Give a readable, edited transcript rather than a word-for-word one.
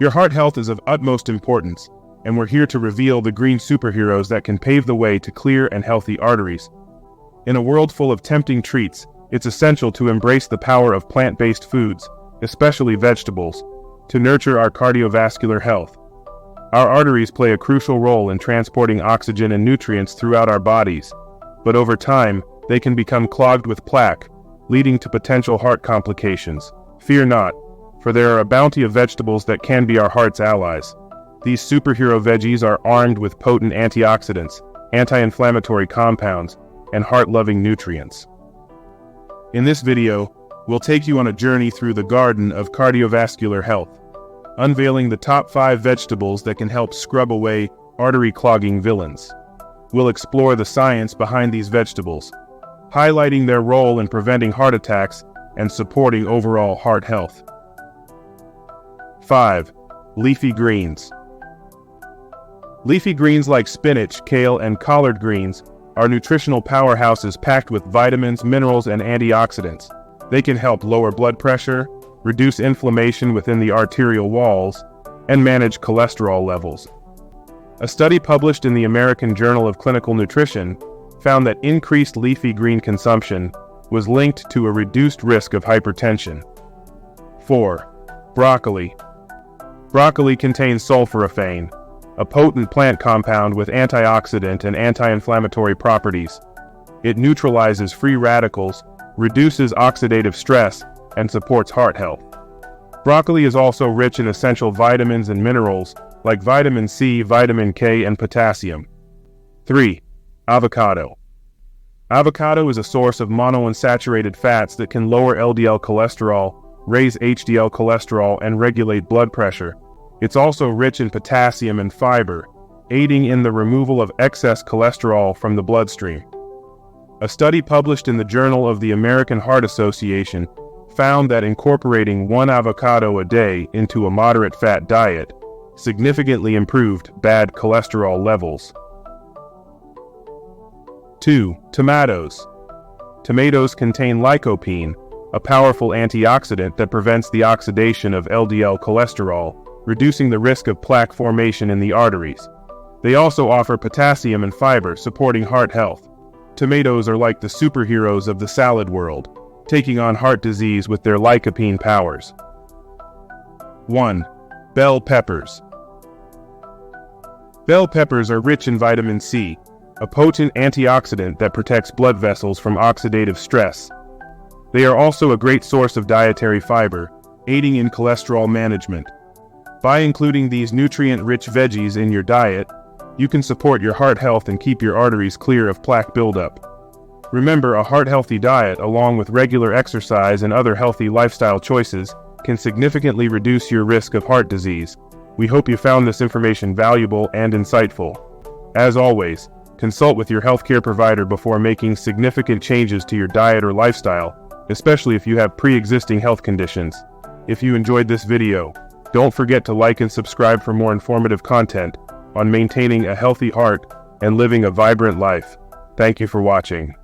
Your heart health is of utmost importance, and we're here to reveal the green superheroes that can pave the way to clear and healthy arteries. In a world full of tempting treats, it's essential to embrace the power of plant-based foods, especially vegetables, to nurture our cardiovascular health. Our arteries play a crucial role in transporting oxygen and nutrients throughout our bodies, but over time, they can become clogged with plaque, leading to potential heart complications. Fear not, for there are a bounty of vegetables that can be our heart's allies. These superhero veggies are armed with potent antioxidants, anti-inflammatory compounds, and heart-loving nutrients. In this video, we'll take you on a journey through the garden of cardiovascular health, unveiling the top 5 vegetables that can help scrub away artery-clogging villains. We'll explore the science behind these vegetables, highlighting their role in preventing heart attacks and supporting overall heart health. 5. Leafy greens. Leafy greens like spinach, kale, and collard greens are nutritional powerhouses packed with vitamins, minerals, and antioxidants. They can help lower blood pressure, reduce inflammation within the arterial walls, and manage cholesterol levels. A study published in the American Journal of Clinical Nutrition found that increased leafy green consumption was linked to a reduced risk of hypertension. 4. Broccoli. Broccoli contains sulforaphane, a potent plant compound with antioxidant and anti-inflammatory properties. It neutralizes free radicals, reduces oxidative stress, and supports heart health. Broccoli is also rich in essential vitamins and minerals like vitamin C, vitamin K, and potassium. 3. Avocado. Avocado is a source of monounsaturated fats that can lower LDL cholesterol, raise HDL cholesterol, and regulate blood pressure. It's also rich in potassium and fiber, aiding in the removal of excess cholesterol from the bloodstream. A study published in the Journal of the American Heart Association found that incorporating 1 avocado a day into a moderate fat diet significantly improved bad cholesterol levels. 2. Tomatoes. Tomatoes contain lycopene, a powerful antioxidant that prevents the oxidation of LDL cholesterol, reducing the risk of plaque formation in the arteries. They also offer potassium and fiber, supporting heart health. Tomatoes are like the superheroes of the salad world, taking on heart disease with their lycopene powers. 1. Bell peppers. Bell peppers are rich in vitamin C, a potent antioxidant that protects blood vessels from oxidative stress. They are also a great source of dietary fiber, aiding in cholesterol management. By including these nutrient-rich veggies in your diet, you can support your heart health and keep your arteries clear of plaque buildup. Remember, a heart-healthy diet, along with regular exercise and other healthy lifestyle choices, can significantly reduce your risk of heart disease. We hope you found this information valuable and insightful. As always, consult with your healthcare provider before making significant changes to your diet or lifestyle, especially if you have pre-existing health conditions. If you enjoyed this video, don't forget to like and subscribe for more informative content on maintaining a healthy heart and living a vibrant life. Thank you for watching.